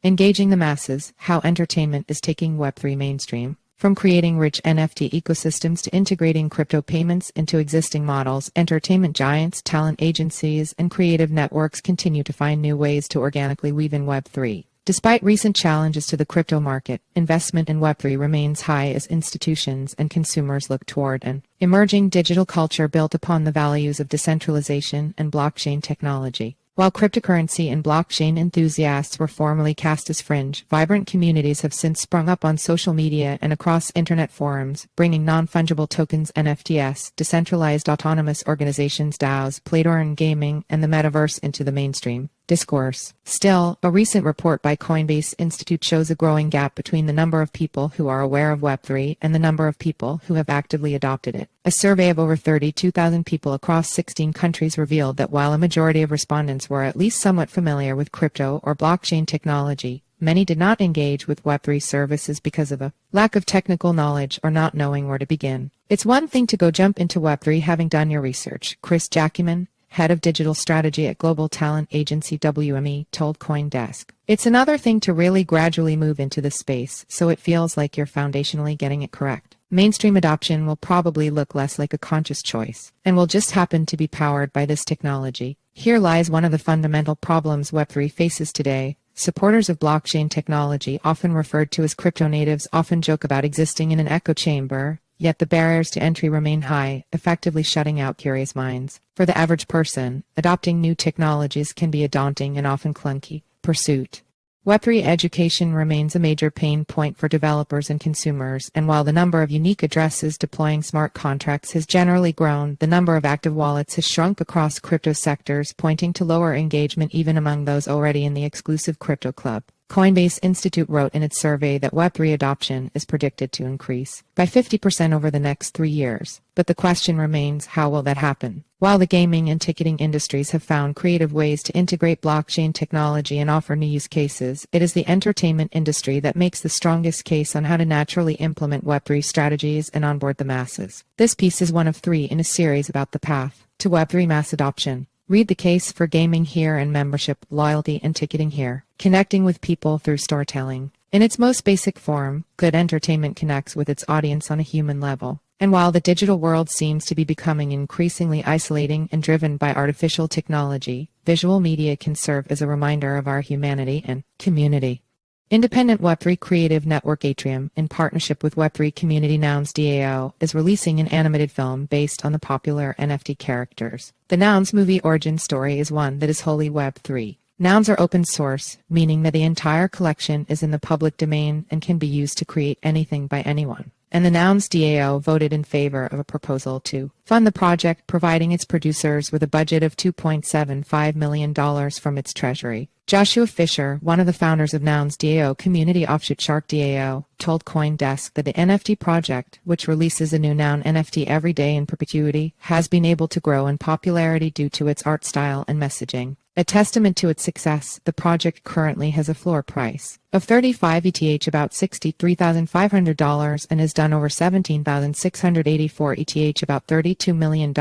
Engaging the masses, how entertainment is taking Web3 mainstream. From creating rich NFT ecosystems to integrating crypto payments into existing models, entertainment giants, talent agencies, and creative networks continue to find new ways to organically weave in Web3. Despite recent challenges to the crypto market, investment in Web3 remains high as institutions and consumers look toward an emerging digital culture built upon the values of decentralization and blockchain technology. While cryptocurrency and blockchain enthusiasts were formerly cast as fringe, vibrant communities have since sprung up on social media and across internet forums, bringing non-fungible tokens (nfts), decentralized autonomous organizations (DAOs), play-to-earn gaming, and the metaverse into the mainstream discourse. Still, a recent report by Coinbase Institute shows a growing gap between the number of people who are aware of Web3 and the number of people who have actively adopted it. A survey of over 32,000 people across 16 countries revealed that while a majority of respondents were at least somewhat familiar with crypto or blockchain technology, many did not engage with Web3 services because of a lack of technical knowledge or not knowing where to begin. It's one thing to go jump into Web3 having done your research, Jacquemin, head of digital strategy at global talent agency WME, told CoinDesk. It's another thing to really gradually move into the space, so it feels like you're foundationally getting it correct. Mainstream adoption will probably look less like a conscious choice, and will just happen to be powered by this technology. Here lies one of the fundamental problems Web3 faces today. Supporters of blockchain technology, often referred to as crypto natives, often joke about existing in an echo chamber, yet the barriers to entry remain high, effectively shutting out curious minds. For the average person, adopting new technologies can be a daunting and often clunky pursuit. Web3 education remains a major pain point for developers and consumers, and while the number of unique addresses deploying smart contracts has generally grown, the number of active wallets has shrunk across crypto sectors, pointing to lower engagement even among those already in the exclusive crypto club. Coinbase Institute wrote in its survey that Web3 adoption is predicted to increase by 50% over the next 3 years. But the question remains, how will that happen? While the gaming and ticketing industries have found creative ways to integrate blockchain technology and offer new use cases, it is the entertainment industry that makes the strongest case on how to naturally implement Web3 strategies and onboard the masses. This piece is one of 3 in a series about the path to Web3 mass adoption. Read the case for gaming here and membership, loyalty, and ticketing here. Connecting with people through storytelling. In its most basic form, good entertainment connects with its audience on a human level. And while the digital world seems to be becoming increasingly isolating and driven by artificial technology, visual media can serve as a reminder of our humanity and community. Independent Web3 creative network Ethereum, in partnership with Web3 community Nouns DAO, is releasing an animated film based on the popular NFT characters. The Nouns movie origin story is one that is wholly Web3. Nouns are open source, meaning that the entire collection is in the public domain and can be used to create anything by anyone. And the Nouns DAO voted in favor of a proposal to fund the project, providing its producers with a budget of $2.75 million from its treasury. Joshua Fisher, one of the founders of Nouns DAO community offshoot Shark DAO, told CoinDesk that the NFT project, which releases a new Noun NFT every day in perpetuity, has been able to grow in popularity due to its art style and messaging. A testament to its success, the project currently has a floor price of 35 ETH, about $63,500, and has done over 17,684 ETH, about $32 million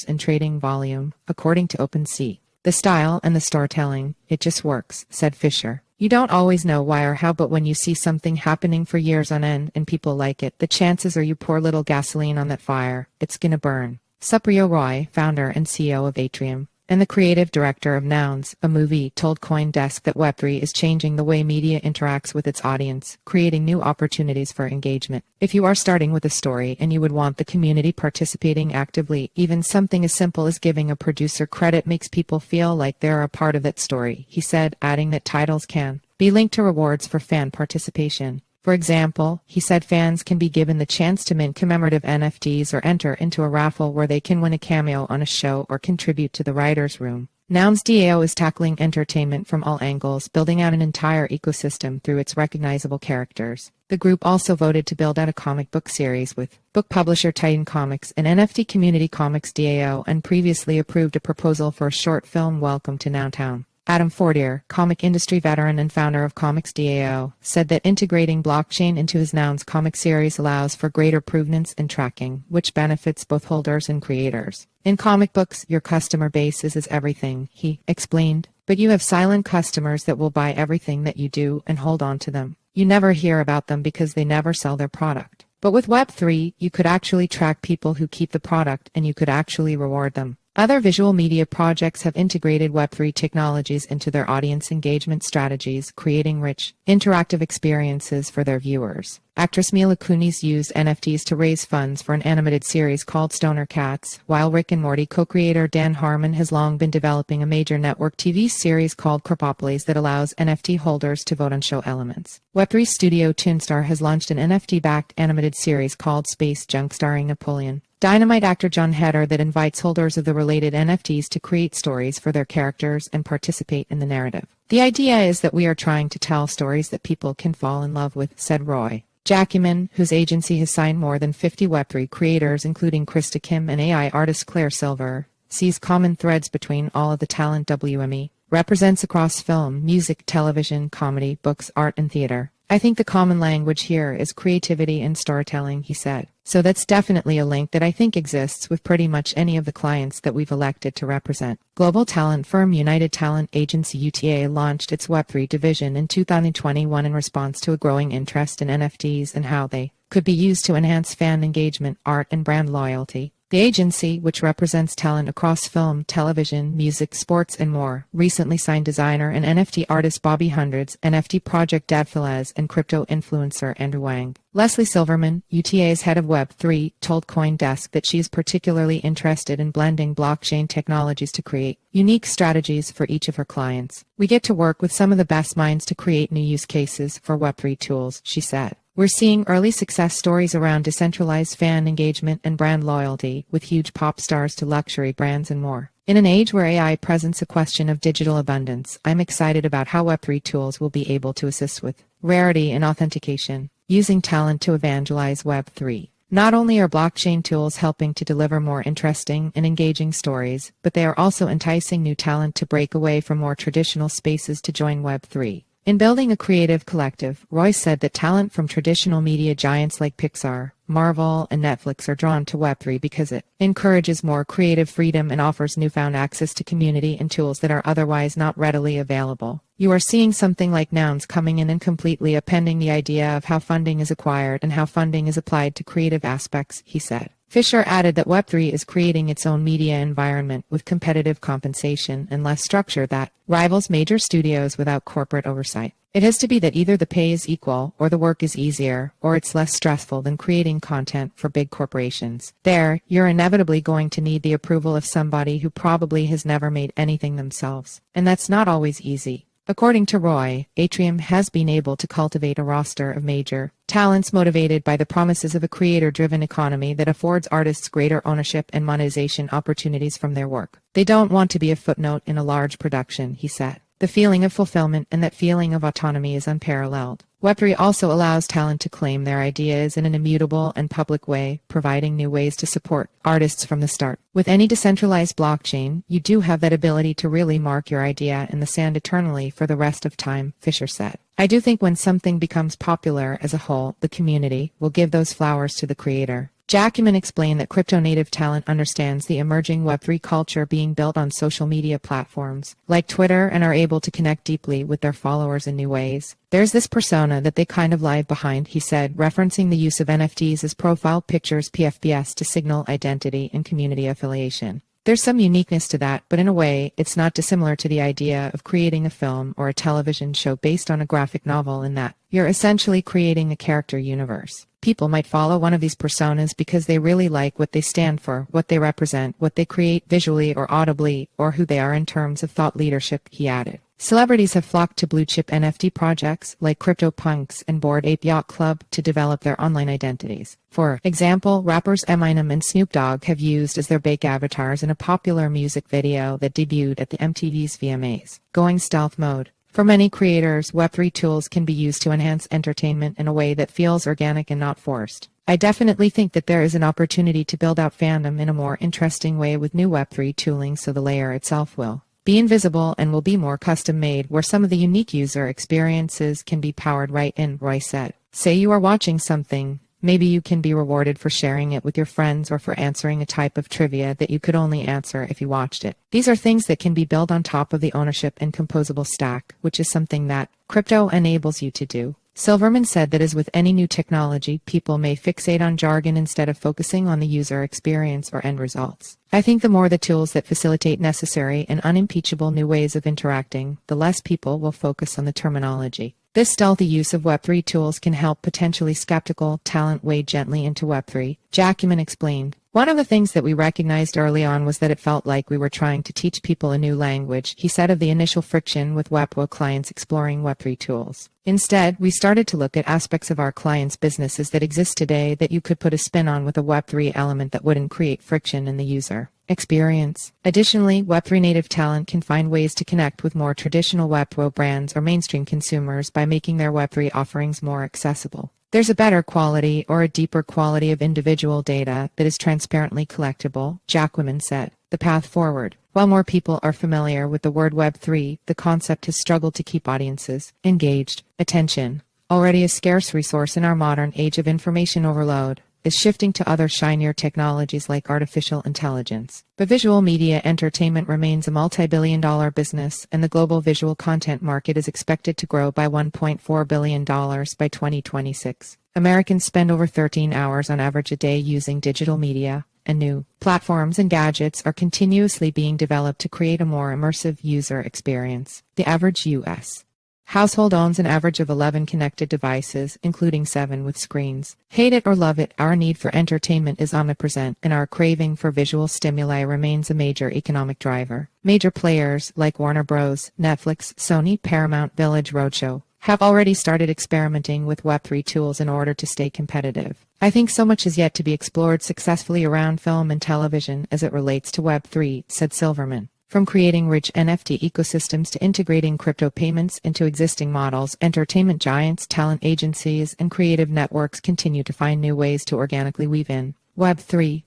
in trading volume, according to OpenSea. The style and the storytelling, it just works, said Fisher. You don't always know why or how, but when you see something happening for years on end and people like it, the chances are you pour little gasoline on that fire, it's gonna burn. Supriya Roy, founder and CEO of Ethereum, and the creative director of Nouns, a movie, told CoinDesk that Web3 is changing the way media interacts with its audience, creating new opportunities for engagement. If you are starting with a story and you would want the community participating actively, even something as simple as giving a producer credit makes people feel like they're a part of that story, he said, adding that titles can be linked to rewards for fan participation. For example, he said fans can be given the chance to mint commemorative NFTs or enter into a raffle where they can win a cameo on a show or contribute to the writer's room. Nouns DAO is tackling entertainment from all angles, building out an entire ecosystem through its recognizable characters. The group also voted to build out a comic book series with book publisher Titan Comics and NFT community Comics DAO, and previously approved a proposal for a short film, Welcome to Nowtown. Adam Fortier, comic industry veteran and founder of Comics DAO, said that integrating blockchain into his Nouns comic series allows for greater provenance and tracking, which benefits both holders and creators. In comic books, your customer base is everything, he explained. But you have silent customers that will buy everything that you do and hold on to them. You never hear about them because they never sell their product. But with Web3, you could actually track people who keep the product and you could actually reward them. Other visual media projects have integrated Web3 technologies into their audience engagement strategies, creating rich, interactive experiences for their viewers. Actress Mila Kunis used NFTs to raise funds for an animated series called Stoner Cats, while Rick and Morty co-creator Dan Harmon has long been developing a major network TV series called Cryptopolis that allows NFT holders to vote on show elements. Web3 studio Toonstar has launched an NFT-backed animated series called Space Junk starring Napoleon Dynamite actor John Heder that invites holders of the related NFTs to create stories for their characters and participate in the narrative. The idea is that we are trying to tell stories that people can fall in love with, said Roy. Jacquemin, whose agency has signed more than 50 Web3 creators including Krista Kim and AI artist Claire Silver, sees common threads between all of the talent WME represents across film, music, television, comedy, books, art, and theater. I think the common language here is creativity and storytelling, he said. So that's definitely a link that I think exists with pretty much any of the clients that we've elected to represent. Global talent firm United Talent Agency UTA launched its Web3 division in 2021 in response to a growing interest in NFTs and how they could be used to enhance fan engagement, art, and brand loyalty. The agency, which represents talent across film, television, music, sports, and more, recently signed designer and NFT artist Bobby Hundreds, NFT project Dad Filez, and crypto influencer Andrew Wang. Leslie Silverman, UTA's head of Web3, told CoinDesk that she is particularly interested in blending blockchain technologies to create unique strategies for each of her clients. We get to work with some of the best minds to create new use cases for Web3 tools, she said. We're seeing early success stories around decentralized fan engagement and brand loyalty, with huge pop stars to luxury brands and more. In an age where AI presents a question of digital abundance, I'm excited about how Web3 tools will be able to assist with rarity and authentication, using talent to evangelize Web3. Not only are blockchain tools helping to deliver more interesting and engaging stories, but they are also enticing new talent to break away from more traditional spaces to join Web3. In building a creative collective, Roy said that talent from traditional media giants like Pixar, Marvel, and Netflix are drawn to Web3 because it encourages more creative freedom and offers newfound access to community and tools that are otherwise not readily available. You are seeing something like nouns coming in and completely appending the idea of how funding is acquired and how funding is applied to creative aspects, he said. Fisher added that Web3 is creating its own media environment with competitive compensation and less structure that rivals major studios without corporate oversight. It has to be that either the pay is equal, or the work is easier, or it's less stressful than creating content for big corporations. There, you're inevitably going to need the approval of somebody who probably has never made anything themselves. And that's not always easy. According to Roy, Ethereum has been able to cultivate a roster of major talents motivated by the promises of a creator-driven economy that affords artists greater ownership and monetization opportunities from their work. They don't want to be a footnote in a large production, he said. The feeling of fulfillment and that feeling of autonomy is unparalleled. Web3 also allows talent to claim their ideas in an immutable and public way, providing new ways to support artists from the start. With any decentralized blockchain, you do have that ability to really mark your idea in the sand eternally for the rest of time, Fisher said. I do think when something becomes popular as a whole, the community will give those flowers to the creator. Jacquemin explained that crypto-native talent understands the emerging Web3 culture being built on social media platforms like Twitter and are able to connect deeply with their followers in new ways. There's this persona that they kind of live behind, he said, referencing the use of NFTs as profile pictures PFPs to signal identity and community affiliation. There's some uniqueness to that, but in a way, it's not dissimilar to the idea of creating a film or a television show based on a graphic novel in that you're essentially creating a character universe. People might follow one of these personas because they really like what they stand for, what they represent, what they create visually or audibly, or who they are in terms of thought leadership, he added. Celebrities have flocked to blue-chip NFT projects like CryptoPunks and Bored Ape Yacht Club to develop their online identities. For example, rappers Eminem and Snoop Dogg have used as their bake avatars in a popular music video that debuted at the MTV's VMAs, Going Stealth Mode. For many creators, Web3 tools can be used to enhance entertainment in a way that feels organic and not forced. I definitely think that there is an opportunity to build out fandom in a more interesting way with new Web3 tooling, so the layer itself will be invisible and will be more custom-made, where some of the unique user experiences can be powered right in, Roy said. Say you are watching something Maybe you can be rewarded for sharing it with your friends or for answering a type of trivia that you could only answer if you watched it. These are things that can be built on top of the ownership and composable stack, which is something that crypto enables you to do. Silverman said that as with any new technology, people may fixate on jargon instead of focusing on the user experience or end results. I think the more the tools that facilitate necessary and unimpeachable new ways of interacting, the less people will focus on the terminology. This stealthy use of Web3 tools can help potentially skeptical talent wade gently into Web3, Jacquemin explained. One of the things that we recognized early on was that it felt like we were trying to teach people a new language, he said of the initial friction with Web2 clients exploring Web3 tools. Instead, we started to look at aspects of our clients' businesses that exist today that you could put a spin on with a Web3 element that wouldn't create friction in the user experience. Additionally, Web3 native talent can find ways to connect with more traditional Web2 brands or mainstream consumers by making their Web3 offerings more accessible. There's a better quality or a deeper quality of individual data that is transparently collectible, Jacquemin said. The path forward. While more people are familiar with the word Web3, the concept has struggled to keep audiences engaged. Attention, already a scarce resource in our modern age of information overload, is shifting to other shinier technologies like artificial intelligence. But visual media entertainment remains a multi-billion-dollar business, and the global visual content market is expected to grow by $1.4 billion by 2026. Americans spend over 13 hours on average a day using digital media, and new platforms and gadgets are continuously being developed to create a more immersive user experience. The average U.S. household owns an average of 11 connected devices, including 7 with screens. Hate it or love it, our need for entertainment is omnipresent, and our craving for visual stimuli remains a major economic driver. Major players like Warner Bros., Netflix, Sony, Paramount, Village Roadshow have already started experimenting with Web3 tools in order to stay competitive. I think so much is yet to be explored successfully around film and television as it relates to Web3, said Silverman. From creating rich NFT ecosystems to integrating crypto payments into existing models, entertainment giants, talent agencies, and creative networks continue to find new ways to organically weave in Web3.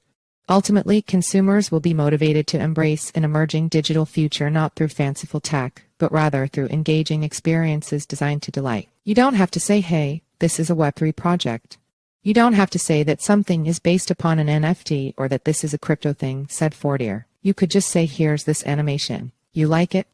Ultimately, consumers will be motivated to embrace an emerging digital future not through fanciful tech, but rather through engaging experiences designed to delight. You don't have to say, hey, this is a Web3 project. You don't have to say that something is based upon an NFT or that this is a crypto thing, said Fortier. You could just say, here's this animation. You like it?